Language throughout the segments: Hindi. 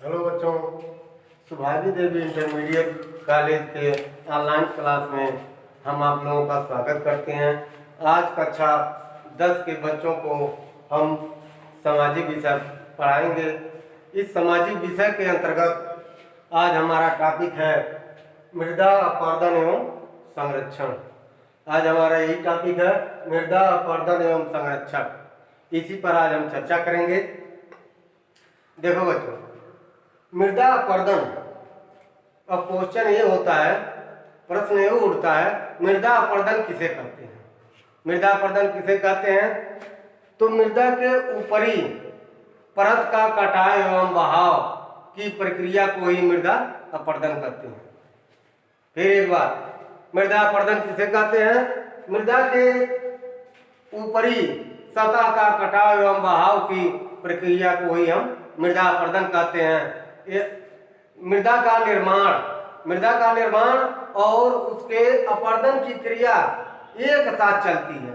हेलो बच्चों, सुभागी देवी इंटरमीडिएट कॉलेज के ऑनलाइन क्लास में हम आप लोगों का स्वागत करते हैं। आज कक्षा 10 के बच्चों को हम सामाजिक विषय पढ़ाएंगे। इस सामाजिक विषय के अंतर्गत आज हमारा टॉपिक है मृदा अपरदन एवं संरक्षण। आज हमारा यही टॉपिक है, मृदा अपरदन एवं संरक्षण। इसी पर आज हम चर्चा करेंगे। देखो बच्चों, मृदा अपरदन, अब क्वेश्चन ये होता है, प्रश्न ये उठता है, मृदा अपरदन किसे कहते हैं? मृदा अपरदन किसे कहते हैं? तो मृदा के ऊपरी परत का कटाव एवं बहाव की प्रक्रिया को ही मृदा अपरदन कहते हैं। फिर एक बार, मृदा अपरदन किसे कहते हैं? मृदा के ऊपरी सतह का कटाव एवं बहाव की प्रक्रिया को ही हम मृदा अपरदन कहते हैं। मृदा का निर्माण और उसके अपरदन की क्रिया एक साथ चलती है,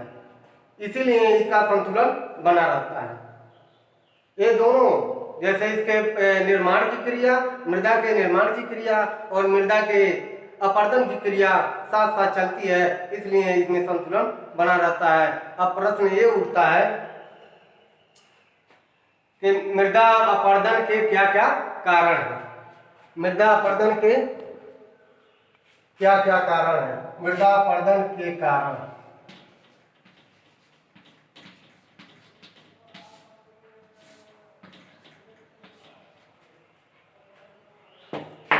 इसीलिए इसका संतुलन बना रहता है। ये दोनों, जैसे इसके निर्माण की क्रिया, मृदा के निर्माण की क्रिया और मृदा के अपरदन की क्रिया साथ साथ चलती है, इसलिए इसमें संतुलन बना रहता है। अब प्रश्न ये उठता है कि मृदा अपरदन के क्या क्या कारण हैं? मृदा अपरदन के क्या क्या कारण हैं? मृदा अपरदन के कारण,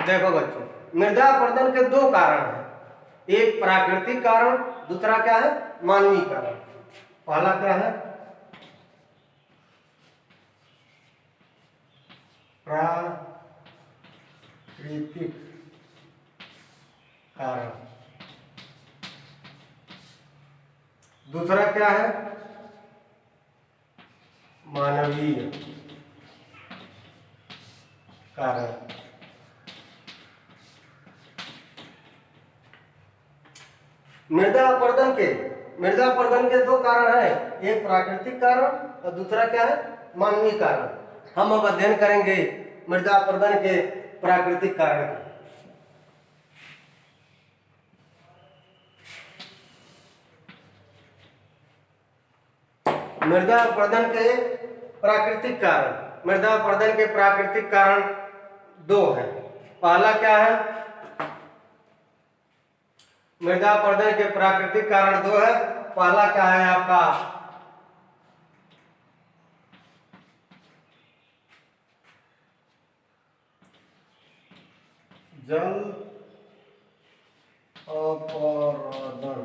देखो बच्चों, मृदा अपरदन के दो कारण हैं। एक प्राकृतिक कारण, दूसरा क्या है? मानवीय कारण। पहला क्या है? प्राकृतिक कारण। दूसरा क्या है? मानवीय कारण। मृदा अपरदन के दो कारण हैं, एक प्राकृतिक कारण और दूसरा क्या है? मानवीय कारण। हम अब अध्ययन करेंगे मृदा अपरदन के प्राकृतिक कारण का। मृदा अपरदन के प्राकृतिक कारण दो हैं। पहला क्या है? मृदा अपरदन के प्राकृतिक कारण दो है। पहला क्या है आपका? जल अपरदन।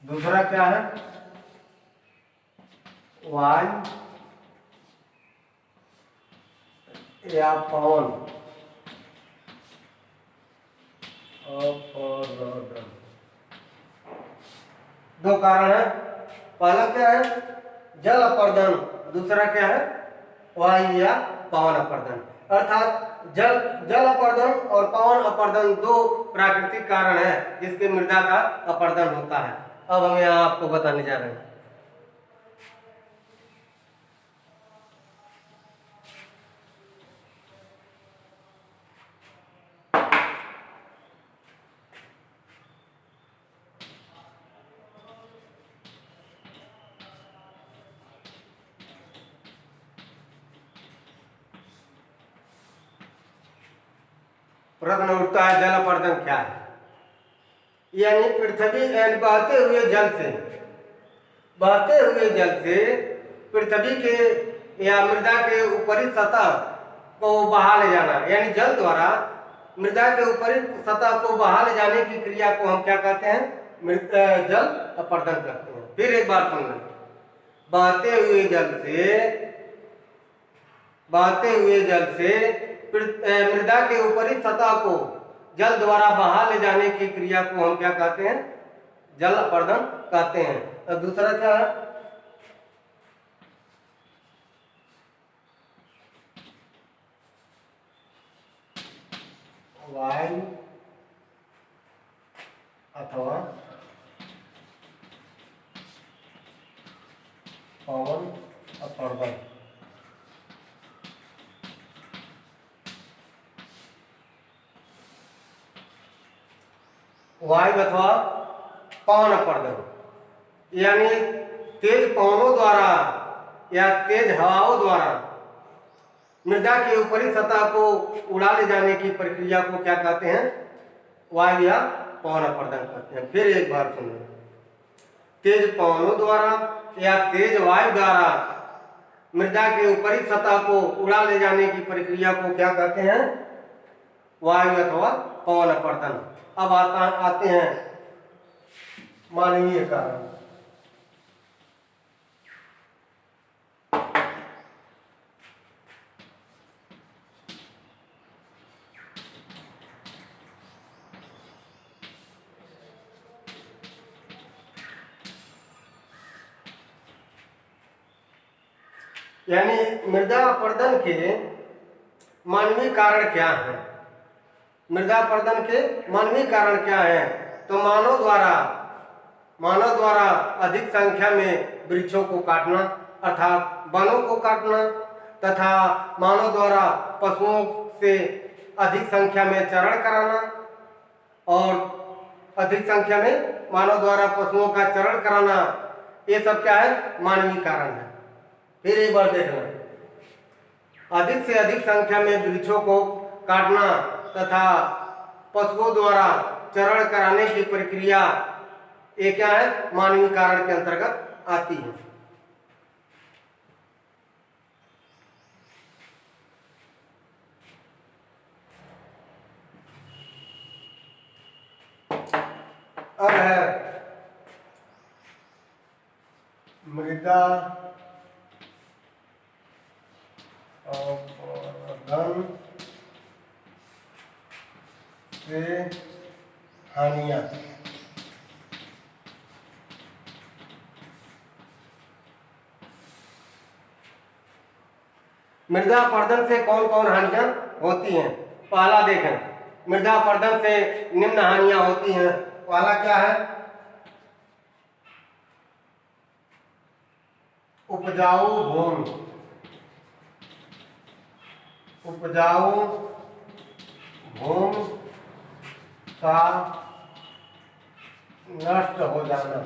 दूसरा क्या है? वायु या पवन अपरदन। दो कारण है। पहला क्या है? जल अपरदन। दूसरा क्या है? वायु या पवन अपरदन। अर्थात जल अपरदन और पवन अपरदन दो प्राकृतिक कारण है जिसके मृदा का अपरदन होता है। अब हम यहाँ आपको बताने जा रहे हैं। प्रश्न उठता है, जल अपरदन क्या है? यानी पृथ्वी बहते हुए जल से पृथ्वी के या मृदा के ऊपरी सतह को बहा ले जाना, यानी जल द्वारा मृदा के ऊपरी सतह को बहा ले जाने की क्रिया को हम क्या कहते हैं? जल अपरदन कहते हैं। फिर एक बार सुनना, बहते हुए जल से मृदा के ऊपरी सतह को जल द्वारा बहा ले जाने की क्रिया को हम क्या कहते हैं? जल अपरदन कहते हैं। और दूसरा क्या है? वायु अथवा पवन अपर्दन। वायु अथवा पवन अपर्दन यानी तेज पवनों द्वारा या तेज हवाओं द्वारा मृदा के ऊपरी सतह को उड़ा ले जाने की प्रक्रिया को क्या कहते हैं? वायु या पवन अपर्दन कहते हैं। फिर एक बार सुनिए, तेज पवनों द्वारा या तेज वायु द्वारा मृदा के ऊपरी सतह को उड़ा ले जाने की प्रक्रिया को क्या कहते हैं? वायु अथवा पवन अपर्दन। अब आते हैं मानवीय कारण। यानी मृदा अपर्दन के मानवीय कारण क्या है? मृदा अपर्दन के मानवीय कारण क्या है? तो मानव द्वारा अधिक संख्या में वृक्षों को काटना अर्थात वनों को काटना, तथा मानव द्वारा पशुओं से अधिक संख्या में चरण कराना, और अधिक संख्या में मानव द्वारा पशुओं का चरण कराना, ये सब क्या है? मानवीय कारण है। फिर एक बार देखना, अधिक से अधिक संख्या में वृक्षों को काटना तथा पशुओं द्वारा चरण कराने की प्रक्रिया, ये क्या है? मानवीय कारण के अंतर्गत आती है। अब है मृदा अपर्दन से हानियां। मृदा अपर्दन से कौन कौन हानियां होती हैं? पहला देखें, मृदा अपर्दन से निम्न हानियां होती हैं। पहला क्या है? उपजाऊ भूमि का नष्ट हो जाना।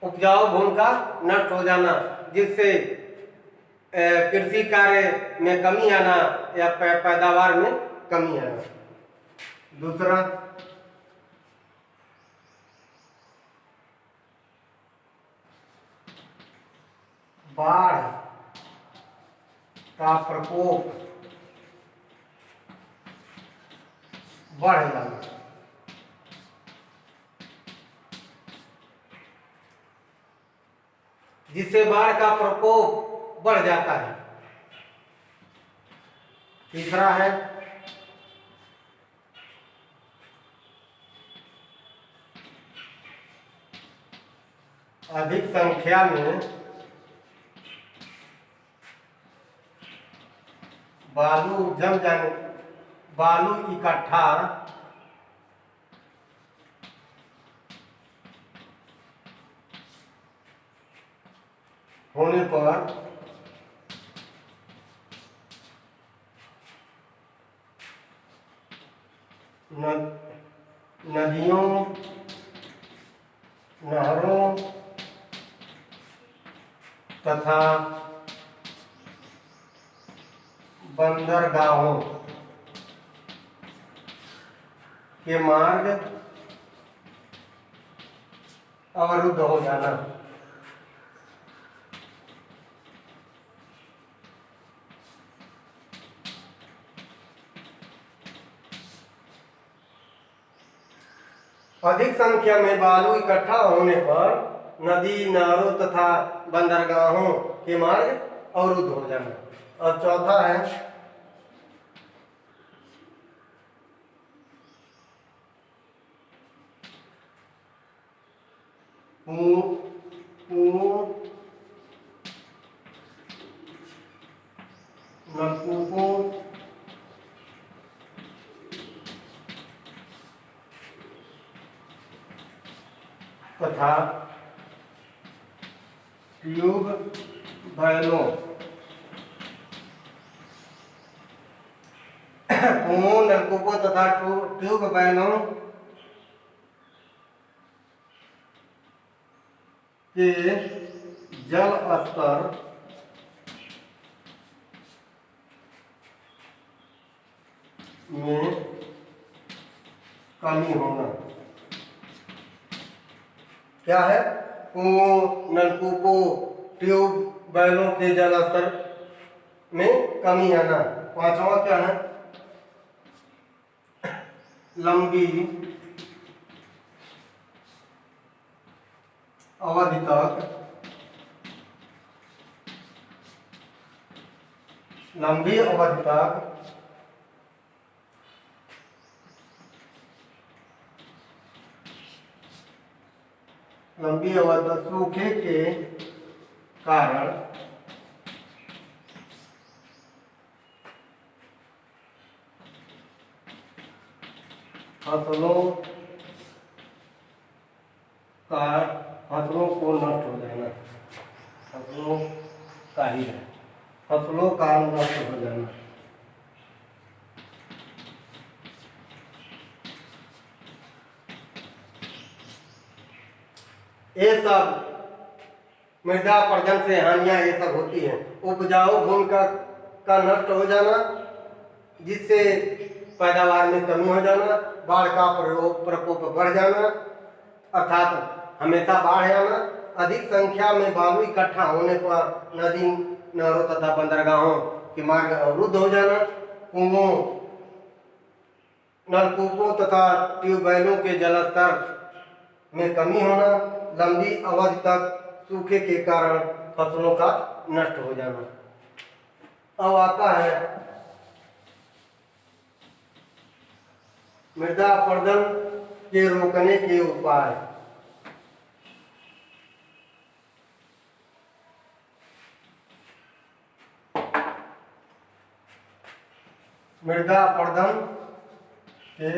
उपजाऊ भूमि का नष्ट हो जाना, जिससे कृषि कार्य में कमी आना या पैदावार में कमी आना। दूसरा, बाढ़ का प्रकोप बढ़ जाना। जिससे बाढ़ का प्रकोप बढ़ जाता है। तीसरा है अधिक संख्या में बालू इकट्ठा होने पर नदियों, नहरों तथा बंदरगाहों के मार्ग अवरुद्ध हो जाना। अधिक संख्या में बालू इकट्ठा होने पर नदी, नहरों तथा बंदरगाहों के मार्ग अवरुद्ध हो जाना। और चौथा है नलकूपों तथा ट्यूब बैलों कुओं, नलकूपों तथा ट्यूब बैलों के जल स्तर में कमी होना। क्या है? कुओं, नलकूपों, ट्यूब बैलों के जल स्तर में कमी आना। पांचवा क्या है? लंबी अवधि तक लंबी अवधि तक सूखे के कारण फसलों को नष्ट हो जाना। फसलों का ही है, फसलों का नष्ट हो जाना। ये सब मृदा अपरदन से हानियां ये सब होती हैं। उपजाऊ भूमि का नष्ट हो जाना, जिससे पैदावार में कमी हो जाना, बाढ़ का प्रकोप बढ़ जाना, अर्थात हमेशा बाढ़ आना, अधिक संख्या में बालू इकट्ठा होने पर नदी, नहरों तथा बंदरगाहों के मार्ग अवरुद्ध हो जाना, कुओं, नलकूपों तथा ट्यूबवेलों के जलस्तर में कमी होना, लंबी अवधि तक सूखे के कारण फसलों का नष्ट हो जाना। अब आता है मृदा अपरदन के रोकने के उपाय। मृदा अपरदन के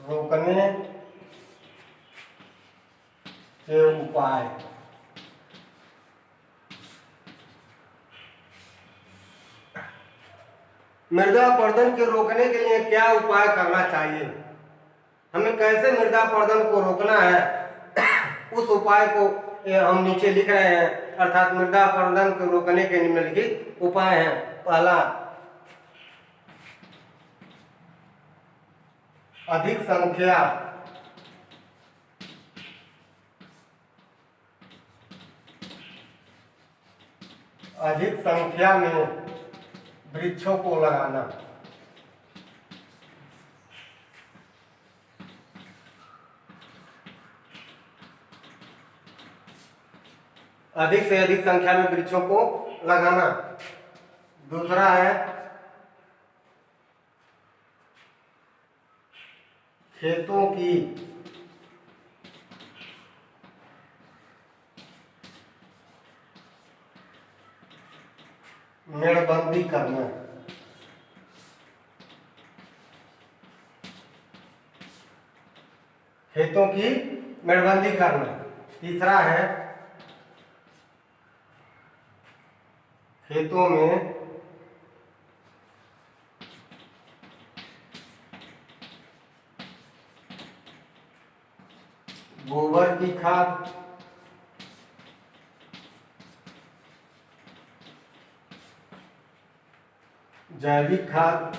रोकने के उपाय। मृदा अपरदन के रोकने के लिए क्या उपाय करना चाहिए? हमें कैसे मृदा अपरदन को रोकना है, उस उपाय को हम नीचे लिख रहे हैं। अर्थात मृदा अपरदन को रोकने के निम्नलिखित उपाय हैं। पहला, अधिक संख्या में वृक्षों को लगाना। अधिक से अधिक संख्या में वृक्षों को लगाना। दूसरा है खेतों की मेड़बंदी करना। खेतों की मेड़बंदी करना। तीसरा है खेतों में गोबर की खाद, जैविक खाद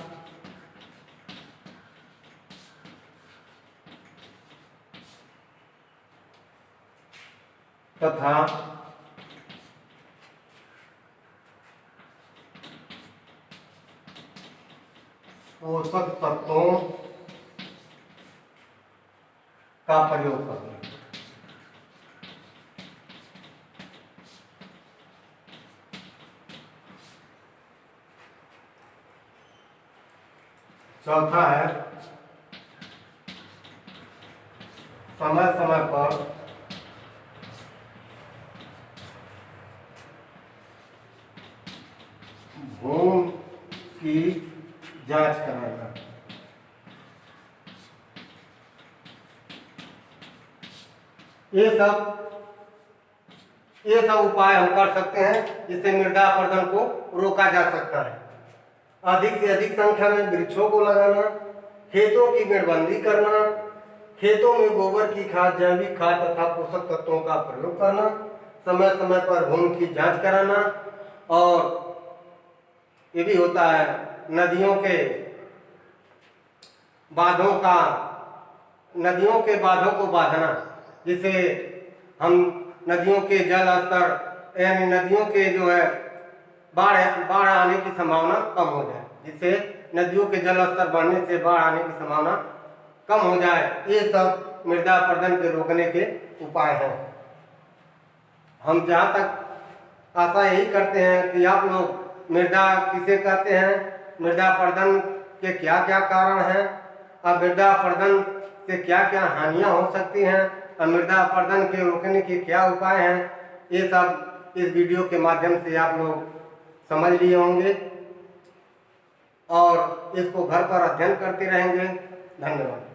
तथा पोषक तत्वों का प्रयोग करना। चौथा है समय समय पर भूमि की जांच कराना। ये सब उपाय हम कर सकते हैं, जिससे मृदा अपरदन को रोका जा सकता है। अधिक से अधिक संख्या में वृक्षों को लगाना, खेतों की मेड़बंदी करना, खेतों में गोबर की खाद, जैविक खाद तथा पोषक तत्वों का प्रयोग करना, समय समय पर भूमि की जांच कराना, और ये भी होता है नदियों के बांधों को बांधना, जिससे हम नदियों के जल स्तर यानी नदियों के जो है बाढ़ आने की संभावना कम हो जाए, जिससे नदियों के जल स्तर बढ़ने से बाढ़ आने की संभावना कम हो जाए। ये सब मृदा अपरदन के रोकने के उपाय हैं। हम जहाँ तक आशा यही करते हैं कि आप लोग मृदा किसे कहते हैं, मृदा अपरदन के क्या क्या कारण हैं, और मृदा अपरदन से क्या क्या हानियाँ हो सकती हैं, और मृदा अपरदन के रोकने के क्या उपाय हैं, ये सब इस वीडियो के माध्यम से आप लोग समझ लिए होंगे और इसको घर पर अध्ययन करते रहेंगे। धन्यवाद।